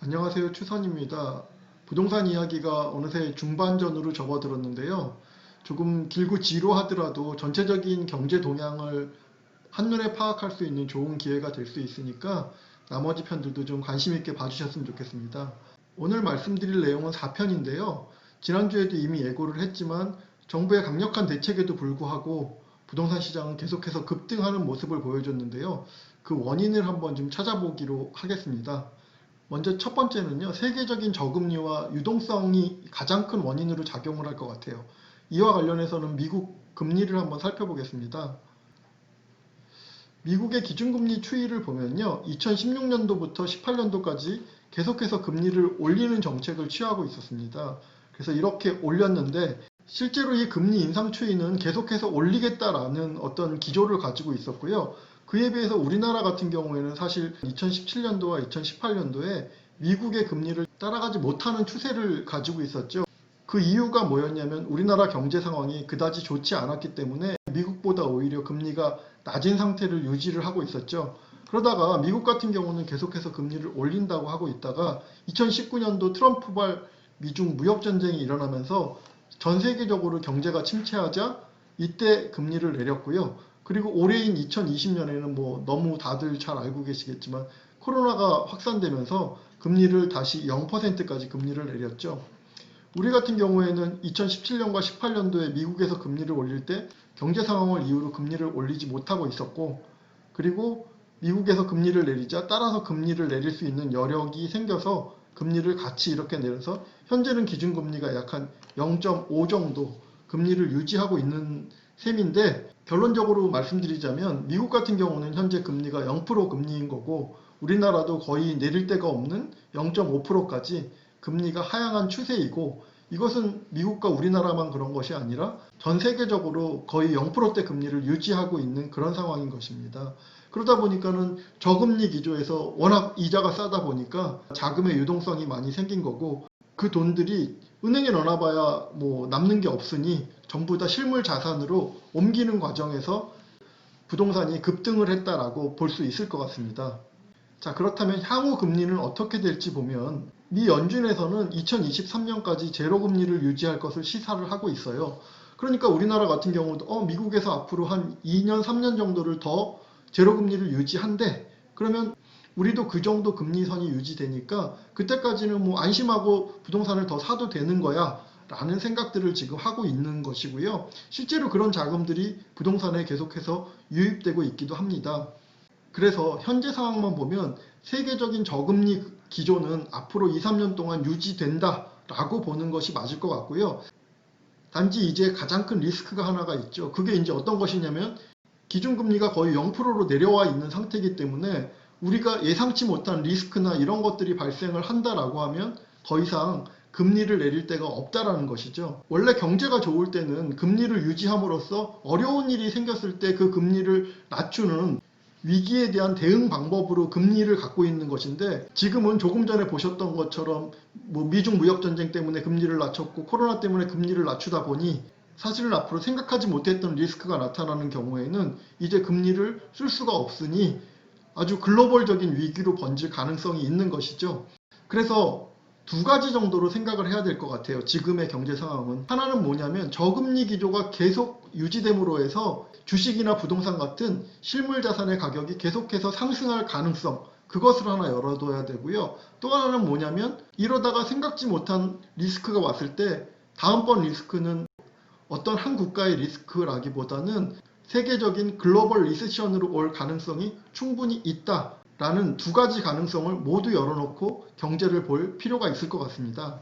안녕하세요. 추선입니다. 부동산 이야기가 어느새 중반전으로 접어들었는데요. 조금 길고 지루하더라도 전체적인 경제 동향을 한눈에 파악할 수 있는 좋은 기회가 될 수 있으니까 나머지 편들도 좀 관심 있게 봐주셨으면 좋겠습니다. 오늘 말씀드릴 내용은 4편인데요. 지난주에도 이미 예고를 했지만 정부의 강력한 대책에도 불구하고 부동산 시장은 계속해서 급등하는 모습을 보여줬는데요. 그 원인을 한번 좀 찾아보기로 하겠습니다. 먼저 첫 번째는요, 세계적인 저금리와 유동성이 가장 큰 원인으로 작용을 할 것 같아요. 이와 관련해서는 미국 금리를 한번 살펴보겠습니다. 미국의 기준금리 추이를 보면요, 2016년도부터 18년도까지 계속해서 금리를 올리는 정책을 취하고 있었습니다. 그래서 이렇게 올렸는데 실제로 이 금리 인상 추이는 계속해서 올리겠다라는 어떤 기조를 가지고 있었고요. 그에 비해서 우리나라 같은 경우에는 사실 2017년도와 2018년도에 미국의 금리를 따라가지 못하는 추세를 가지고 있었죠. 그 이유가 뭐였냐면 우리나라 경제 상황이 그다지 좋지 않았기 때문에 미국보다 오히려 금리가 낮은 상태를 유지를 하고 있었죠. 그러다가 미국 같은 경우는 계속해서 금리를 올린다고 하고 있다가 2019년도 트럼프발 미중 무역전쟁이 일어나면서 전 세계적으로 경제가 침체하자 이때 금리를 내렸고요. 그리고 올해인 2020년에는 뭐 너무 다들 잘 알고 계시겠지만 코로나가 확산되면서 금리를 다시 0%까지 금리를 내렸죠. 우리 같은 경우에는 2017년과 18년도에 미국에서 금리를 올릴 때 경제 상황을 이유로 금리를 올리지 못하고 있었고, 그리고 미국에서 금리를 내리자 따라서 금리를 내릴 수 있는 여력이 생겨서 금리를 같이 이렇게 내려서 현재는 기준금리가 약 한 0.5 정도 금리를 유지하고 있는 셈인데, 결론적으로 말씀드리자면 미국 같은 경우는 현재 금리가 0% 금리인 거고 우리나라도 거의 내릴 데가 없는 0.5%까지 금리가 하향한 추세이고, 이것은 미국과 우리나라만 그런 것이 아니라 전 세계적으로 거의 0%대 금리를 유지하고 있는 그런 상황인 것입니다. 그러다 보니까는 저금리 기조에서 워낙 이자가 싸다 보니까 자금의 유동성이 많이 생긴 거고, 그 돈들이 은행에 넣어놔봐야 뭐 남는 게 없으니 전부 다 실물 자산으로 옮기는 과정에서 부동산이 급등을 했다라고 볼 수 있을 것 같습니다. 자, 그렇다면 향후 금리는 어떻게 될지 보면 미 연준에서는 2023년까지 제로 금리를 유지할 것을 시사를 하고 있어요. 그러니까 우리나라 같은 경우도 미국에서 앞으로 한 2년, 3년 정도를 더 제로 금리를 유지한대. 그러면 우리도 그 정도 금리선이 유지되니까 그때까지는 뭐 안심하고 부동산을 더 사도 되는 거야 라는 생각들을 지금 하고 있는 것이고요. 실제로 그런 자금들이 부동산에 계속해서 유입되고 있기도 합니다. 그래서 현재 상황만 보면 세계적인 저금리 기조는 앞으로 2, 3년 동안 유지된다 라고 보는 것이 맞을 것 같고요. 단지 이제 가장 큰 리스크가 하나가 있죠. 그게 이제 어떤 것이냐면 기준금리가 거의 0%로 내려와 있는 상태이기 때문에 우리가 예상치 못한 리스크나 이런 것들이 발생을 한다라고 하면 더 이상 금리를 내릴 데가 없다라는 것이죠. 원래 경제가 좋을 때는 금리를 유지함으로써 어려운 일이 생겼을 때 그 금리를 낮추는 위기에 대한 대응 방법으로 금리를 갖고 있는 것인데, 지금은 조금 전에 보셨던 것처럼 뭐 미중 무역 전쟁 때문에 금리를 낮췄고 코로나 때문에 금리를 낮추다 보니 사실은 앞으로 생각하지 못했던 리스크가 나타나는 경우에는 이제 금리를 쓸 수가 없으니 아주 글로벌적인 위기로 번질 가능성이 있는 것이죠. 그래서 두 가지 정도로 생각을 해야 될 것 같아요. 지금의 경제 상황은. 하나는 뭐냐면 저금리 기조가 계속 유지됨으로 해서 주식이나 부동산 같은 실물 자산의 가격이 계속해서 상승할 가능성, 그것을 하나 열어둬야 되고요. 또 하나는 뭐냐면 이러다가 생각지 못한 리스크가 왔을 때 다음번 리스크는 어떤 한 국가의 리스크라기보다는 세계적인 글로벌 리세션으로 올 가능성이 충분히 있다라는 두 가지 가능성을 모두 열어놓고 경제를 볼 필요가 있을 것 같습니다.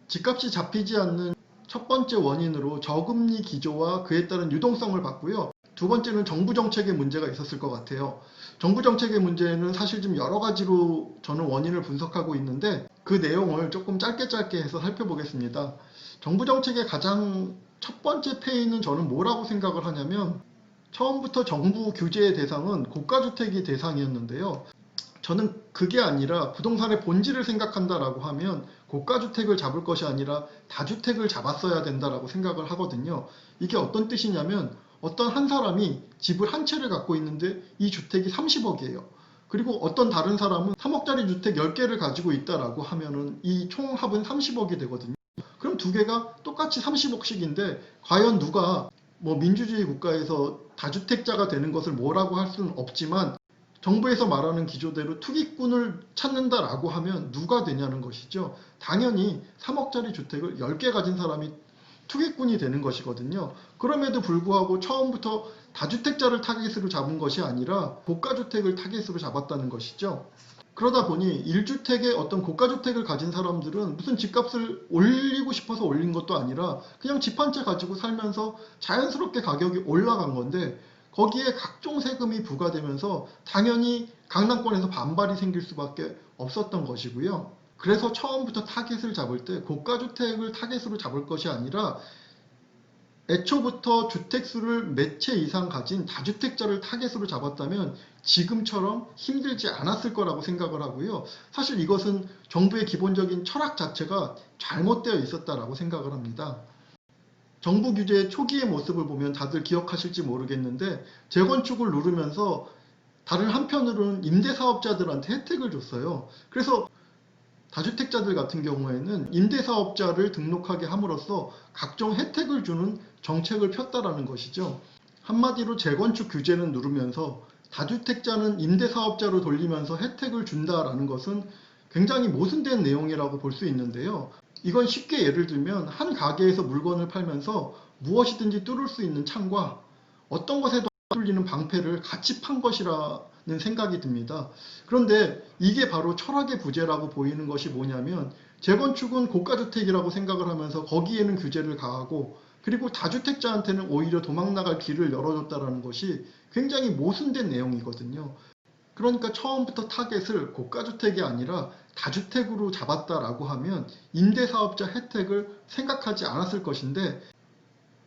집값이 잡히지 않는 첫 번째 원인으로 저금리 기조와 그에 따른 유동성을 봤고요. 두 번째는 정부 정책의 문제가 있었을 것 같아요. 정부 정책의 문제는 사실 좀 여러 가지로 저는 원인을 분석하고 있는데 그 내용을 조금 짧게 해서 살펴보겠습니다. 정부 정책의 가장 첫 번째 폐인은 저는 뭐라고 생각을 하냐면, 처음부터 정부 규제의 대상은 고가주택이 대상이었는데요. 저는 그게 아니라 부동산의 본질을 생각한다라고 하면 고가주택을 잡을 것이 아니라 다주택을 잡았어야 된다라고 생각을 하거든요. 이게 어떤 뜻이냐면 어떤 한 사람이 집을 한 채를 갖고 있는데 이 주택이 30억이에요. 그리고 어떤 다른 사람은 3억짜리 주택 10개를 가지고 있다라고 하면은 이 총합은 30억이 되거든요. 그럼 두 개가 똑같이 30억씩인데 과연 누가 뭐 민주주의 국가에서 다주택자가 되는 것을 뭐라고 할 수는 없지만 정부에서 말하는 기조대로 투기꾼을 찾는다라고 하면 누가 되냐는 것이죠. 당연히 3억짜리 주택을 10개 가진 사람이 투기꾼이 되는 것이거든요. 그럼에도 불구하고 처음부터 다주택자를 타깃으로 잡은 것이 아니라 고가주택을 타깃으로 잡았다는 것이죠. 그러다 보니 1주택의 어떤 고가주택을 가진 사람들은 무슨 집값을 올리고 싶어서 올린 것도 아니라 그냥 집 한 채 가지고 살면서 자연스럽게 가격이 올라간 건데 거기에 각종 세금이 부과되면서 당연히 강남권에서 반발이 생길 수밖에 없었던 것이고요. 그래서 처음부터 타깃을 잡을 때 고가주택을 타깃으로 잡을 것이 아니라 애초부터 주택수를 몇 채 이상 가진 다주택자를 타겟으로 잡았다면 지금처럼 힘들지 않았을 거라고 생각을 하고요. 사실 이것은 정부의 기본적인 철학 자체가 잘못되어 있었다라고 생각을 합니다. 정부 규제의 초기의 모습을 보면 다들 기억하실지 모르겠는데 재건축을 누르면서 다른 한편으로는 임대사업자들한테 혜택을 줬어요. 그래서 다주택자들 같은 경우에는 임대사업자를 등록하게 함으로써 각종 혜택을 주는 정책을 폈다라는 것이죠. 한마디로 재건축 규제는 누르면서 다주택자는 임대사업자로 돌리면서 혜택을 준다라는 것은 굉장히 모순된 내용이라고 볼 수 있는데요. 이건 쉽게 예를 들면 한 가게에서 물건을 팔면서 무엇이든지 뚫을 수 있는 창과 어떤 것에도 안 뚫리는 방패를 같이 판 것이라는 생각이 듭니다. 그런데 이게 바로 철학의 부재라고 보이는 것이 뭐냐면 재건축은 고가주택이라고 생각을 하면서 거기에는 규제를 가하고 그리고 다주택자한테는 오히려 도망나갈 길을 열어줬다는 것이 굉장히 모순된 내용이거든요. 그러니까 처음부터 타겟을 고가주택이 아니라 다주택으로 잡았다라고 하면 임대사업자 혜택을 생각하지 않았을 것인데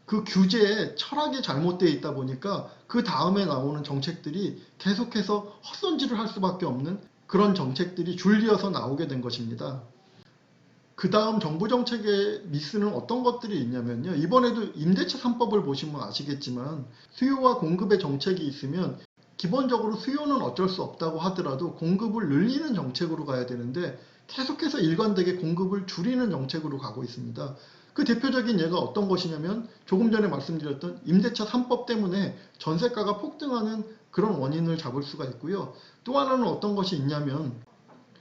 그 규제에 철학이 잘못되어 있다 보니까 그 다음에 나오는 정책들이 계속해서 헛손질을 할 수밖에 없는 그런 정책들이 줄이어서 나오게 된 것입니다. 그 다음 정부 정책의 미스는 어떤 것들이 있냐면요. 이번에도 임대차 3법을 보시면 아시겠지만 수요와 공급의 정책이 있으면 기본적으로 수요는 어쩔 수 없다고 하더라도 공급을 늘리는 정책으로 가야 되는데 계속해서 일관되게 공급을 줄이는 정책으로 가고 있습니다. 그 대표적인 예가 어떤 것이냐면 조금 전에 말씀드렸던 임대차 3법 때문에 전세가가 폭등하는 그런 원인을 잡을 수가 있고요. 또 하나는 어떤 것이 있냐면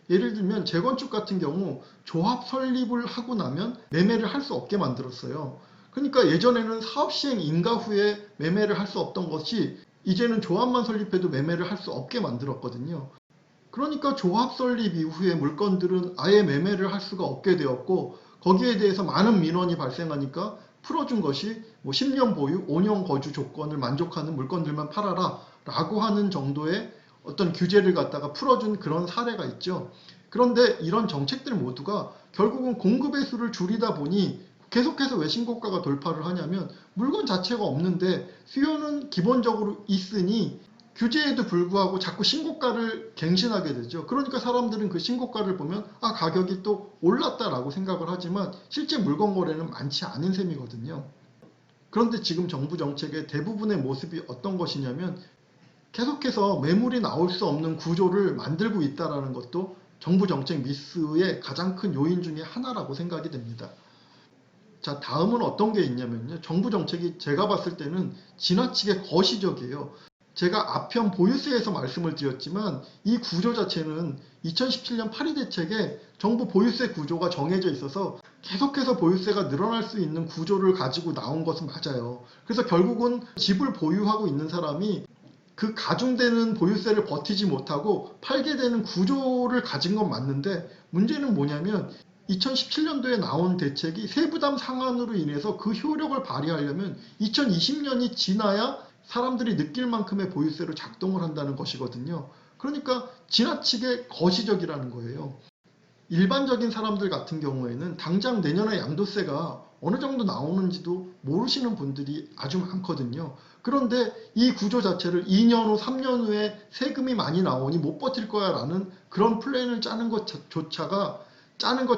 예를 들면 재건축 같은 경우 조합 설립을 하고 나면 매매를 할 수 없게 만들었어요. 그러니까 예전에는 사업 시행 인가 후에 매매를 할 수 없던 것이 이제는 조합만 설립해도 매매를 할 수 없게 만들었거든요. 그러니까 조합 설립 이후에 물건들은 아예 매매를 할 수가 없게 되었고 거기에 대해서 많은 민원이 발생하니까 풀어준 것이 뭐 10년 보유, 5년 거주 조건을 만족하는 물건들만 팔아라 라고 하는 정도의 어떤 규제를 갖다가 풀어준 그런 사례가 있죠. 그런데 이런 정책들 모두가 결국은 공급의 수를 줄이다 보니 계속해서 왜 신고가가 돌파를 하냐면 물건 자체가 없는데 수요는 기본적으로 있으니 규제에도 불구하고 자꾸 신고가를 갱신하게 되죠. 그러니까 사람들은 그 신고가를 보면 아 가격이 또 올랐다라고 생각을 하지만 실제 물건 거래는 많지 않은 셈이거든요. 그런데 지금 정부 정책의 대부분의 모습이 어떤 것이냐면 계속해서 매물이 나올 수 없는 구조를 만들고 있다는 것도 정부 정책 미스의 가장 큰 요인 중에 하나라고 생각이 됩니다. 자, 다음은 어떤 게 있냐면요. 정부 정책이 제가 봤을 때는 지나치게 거시적이에요. 제가 앞편 보유세에서 말씀을 드렸지만 이 구조 자체는 2017년 8.2 대책에 정부 보유세 구조가 정해져 있어서 계속해서 보유세가 늘어날 수 있는 구조를 가지고 나온 것은 맞아요. 그래서 결국은 집을 보유하고 있는 사람이 그 가중되는 보유세를 버티지 못하고 팔게 되는 구조를 가진 건 맞는데 문제는 뭐냐면 2017년도에 나온 대책이 세부담 상한으로 인해서 그 효력을 발휘하려면 2020년이 지나야 사람들이 느낄 만큼의 보유세로 작동을 한다는 것이거든요. 그러니까 지나치게 거시적이라는 거예요. 일반적인 사람들 같은 경우에는 당장 내년에 양도세가 어느 정도 나오는지도 모르시는 분들이 아주 많거든요. 그런데 이 구조 자체를 2년 후, 3년 후에 세금이 많이 나오니 못 버틸 거야 라는 그런 플랜을 짜는 것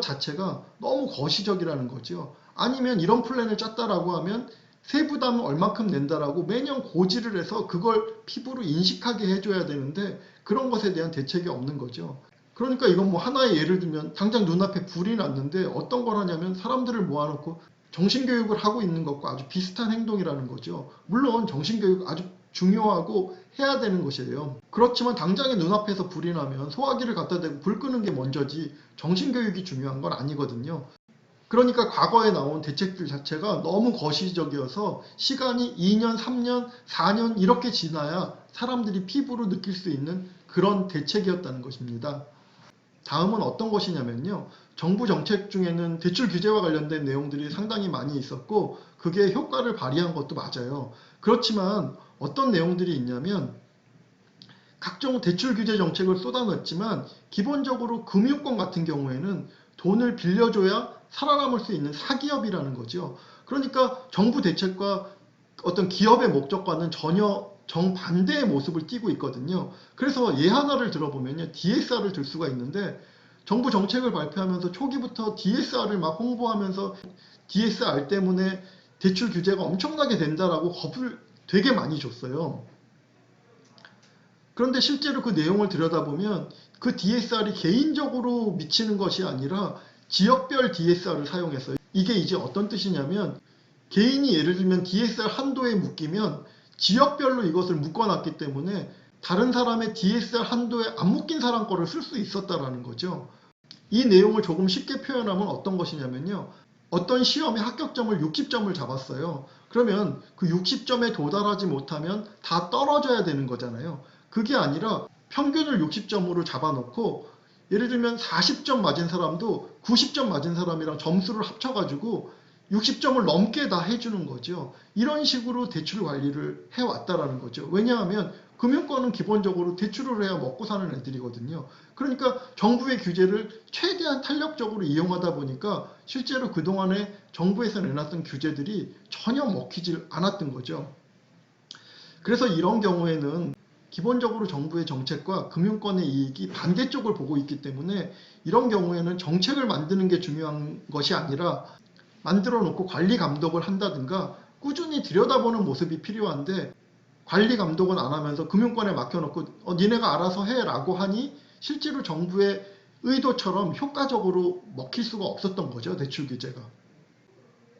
자체가 너무 거시적이라는 거죠. 아니면 이런 플랜을 짰다라고 하면 세부담은 얼마큼 낸다라고 매년 고지를 해서 그걸 피부로 인식하게 해줘야 되는데 그런 것에 대한 대책이 없는 거죠. 그러니까 이건 뭐 하나의 예를 들면 당장 눈앞에 불이 났는데 어떤 걸 하냐면 사람들을 모아놓고 정신교육을 하고 있는 것과 아주 비슷한 행동이라는 거죠. 물론 정신교육 아주 중요하고 해야 되는 것이에요. 그렇지만 당장에 눈앞에서 불이 나면 소화기를 갖다 대고 불 끄는 게 먼저지 정신교육이 중요한 건 아니거든요. 그러니까 과거에 나온 대책들 자체가 너무 거시적이어서 시간이 2년, 3년, 4년 이렇게 지나야 사람들이 피부로 느낄 수 있는 그런 대책이었다는 것입니다. 다음은 어떤 것이냐면요. 정부 정책 중에는 대출 규제와 관련된 내용들이 상당히 많이 있었고 그게 효과를 발휘한 것도 맞아요. 그렇지만 어떤 내용들이 있냐면 각종 대출 규제 정책을 쏟아냈지만 기본적으로 금융권 같은 경우에는 돈을 빌려줘야 살아남을 수 있는 사기업이라는 거죠. 그러니까 정부 대책과 어떤 기업의 목적과는 전혀 정반대의 모습을 띠고 있거든요. 그래서 예 하나를 들어보면요. DSR을 들 수가 있는데 정부 정책을 발표하면서 초기부터 DSR을 막 홍보하면서 DSR 때문에 대출 규제가 엄청나게 된다라고 겁을 되게 많이 줬어요. 그런데 실제로 그 내용을 들여다보면 그 DSR이 개인적으로 미치는 것이 아니라 지역별 DSR을 사용했어요. 이게 이제 어떤 뜻이냐면 개인이 예를 들면 DSR 한도에 묶이면 지역별로 이것을 묶어놨기 때문에 다른 사람의 DSR 한도에 안 묶인 사람 거를 쓸 수 있었다라는 거죠. 이 내용을 조금 쉽게 표현하면 어떤 것이냐면요. 어떤 시험의 합격점을 60점을 잡았어요. 그러면 그 60점에 도달하지 못하면 다 떨어져야 되는 거잖아요. 그게 아니라 평균을 60점으로 잡아놓고 예를 들면 40점 맞은 사람도 90점 맞은 사람이랑 점수를 합쳐가지고 60점을 넘게 다 해주는 거죠. 이런 식으로 대출 관리를 해왔다라는 거죠. 왜냐하면 금융권은 기본적으로 대출을 해야 먹고 사는 애들이거든요. 그러니까 정부의 규제를 최대한 탄력적으로 이용하다 보니까 실제로 그동안에 정부에서 내놨던 규제들이 전혀 먹히질 않았던 거죠. 그래서 이런 경우에는 기본적으로 정부의 정책과 금융권의 이익이 반대쪽을 보고 있기 때문에 이런 경우에는 정책을 만드는 게 중요한 것이 아니라 만들어 놓고 관리 감독을 한다든가 꾸준히 들여다보는 모습이 필요한데 관리 감독은 안 하면서 금융권에 맡겨놓고 니네가 알아서 해라고 하니 실제로 정부의 의도처럼 효과적으로 먹힐 수가 없었던 거죠. 대출 규제가.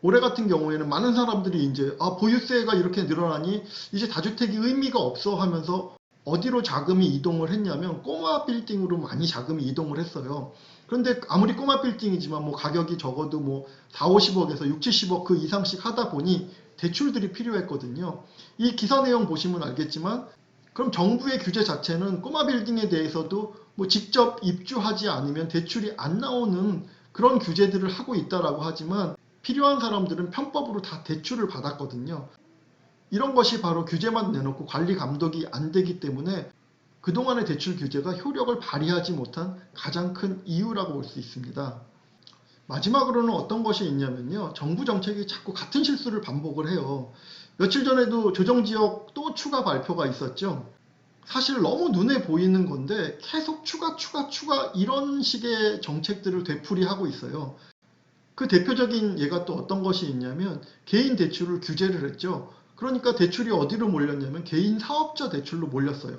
올해 같은 경우에는 많은 사람들이 이제 보유세가 이렇게 늘어나니 이제 다주택이 의미가 없어 하면서 어디로 자금이 이동을 했냐면 꼬마 빌딩으로 많이 자금이 이동을 했어요. 그런데 아무리 꼬마 빌딩이지만 뭐 가격이 적어도 뭐 4, 50억에서 6, 70억 그 이상씩 하다 보니 대출들이 필요했거든요. 이 기사 내용 보시면 알겠지만 그럼 정부의 규제 자체는 꼬마 빌딩에 대해서도 뭐 직접 입주하지 않으면 대출이 안 나오는 그런 규제들을 하고 있다라고 하지만 필요한 사람들은 편법으로 다 대출을 받았거든요. 이런 것이 바로 규제만 내놓고 관리 감독이 안 되기 때문에 그동안의 대출 규제가 효력을 발휘하지 못한 가장 큰 이유라고 볼 수 있습니다. 마지막으로는 어떤 것이 있냐면요. 정부 정책이 자꾸 같은 실수를 반복을 해요. 며칠 전에도 조정지역 또 추가 발표가 있었죠. 사실 너무 눈에 보이는 건데 계속 추가 이런 식의 정책들을 되풀이하고 있어요. 그 대표적인 예가 또 어떤 것이 있냐면 개인 대출을 규제를 했죠. 그러니까 대출이 어디로 몰렸냐면 개인 사업자 대출로 몰렸어요.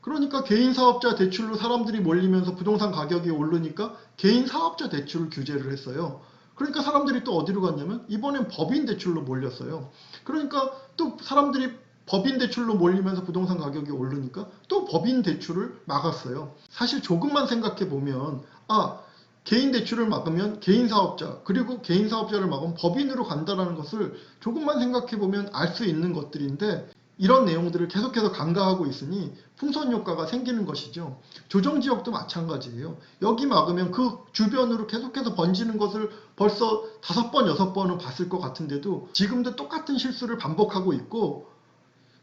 그러니까 개인 사업자 대출로 사람들이 몰리면서 부동산 가격이 오르니까 개인 사업자 대출을 규제를 했어요. 그러니까 사람들이 또 어디로 갔냐면 이번엔 법인 대출로 몰렸어요. 그러니까 또 사람들이 법인 대출로 몰리면서 부동산 가격이 오르니까 또 법인 대출을 막았어요. 사실 조금만 생각해 보면 개인 대출을 막으면 개인 사업자, 그리고 개인 사업자를 막으면 법인으로 간다는 것을 조금만 생각해 보면 알 수 있는 것들인데 이런 내용들을 계속해서 간과하고 있으니 풍선 효과가 생기는 것이죠. 조정지역도 마찬가지예요. 여기 막으면 그 주변으로 계속해서 번지는 것을 벌써 5번, 6번은 봤을 것 같은데도 지금도 똑같은 실수를 반복하고 있고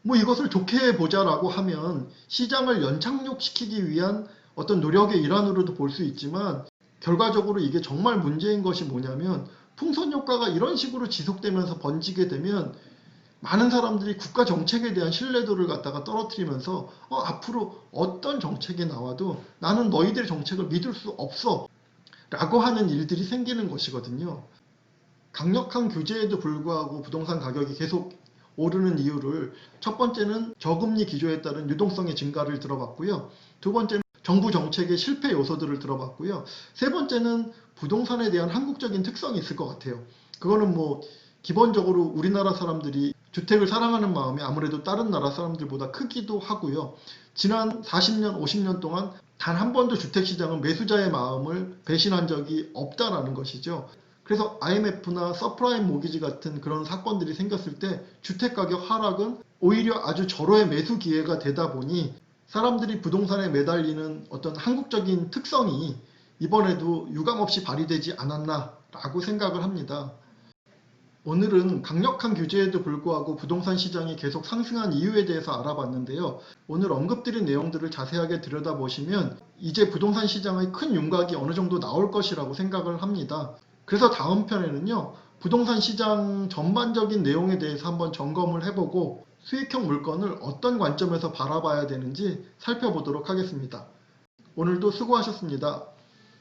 뭐 이것을 좋게 보자라고 하면 시장을 연착륙시키기 위한 어떤 노력의 일환으로도 볼 수 있지만 결과적으로 이게 정말 문제인 것이 뭐냐면 풍선 효과가 이런 식으로 지속되면서 번지게 되면 많은 사람들이 국가 정책에 대한 신뢰도를 갖다가 떨어뜨리면서 앞으로 어떤 정책이 나와도 나는 너희들의 정책을 믿을 수 없어 라고 하는 일들이 생기는 것이거든요. 강력한 규제에도 불구하고 부동산 가격이 계속 오르는 이유를 첫 번째는 저금리 기조에 따른 유동성의 증가를 들어봤고요. 두 번째는 정부 정책의 실패 요소들을 들어봤고요. 세 번째는 부동산에 대한 한국적인 특성이 있을 것 같아요. 그거는 뭐 기본적으로 우리나라 사람들이 주택을 사랑하는 마음이 아무래도 다른 나라 사람들보다 크기도 하고요. 지난 40년, 50년 동안 단 한 번도 주택시장은 매수자의 마음을 배신한 적이 없다라는 것이죠. 그래서 IMF나 서프라임 모기지 같은 그런 사건들이 생겼을 때 주택가격 하락은 오히려 아주 절호의 매수 기회가 되다 보니 사람들이 부동산에 매달리는 어떤 한국적인 특성이 이번에도 유감없이 발휘되지 않았나라고 생각을 합니다. 오늘은 강력한 규제에도 불구하고 부동산 시장이 계속 상승한 이유에 대해서 알아봤는데요. 오늘 언급드린 내용들을 자세하게 들여다보시면 이제 부동산 시장의 큰 윤곽이 어느 정도 나올 것이라고 생각을 합니다. 그래서 다음 편에는요, 부동산 시장 전반적인 내용에 대해서 한번 점검을 해보고 수익형 물건을 어떤 관점에서 바라봐야 되는지 살펴보도록 하겠습니다. 오늘도 수고하셨습니다.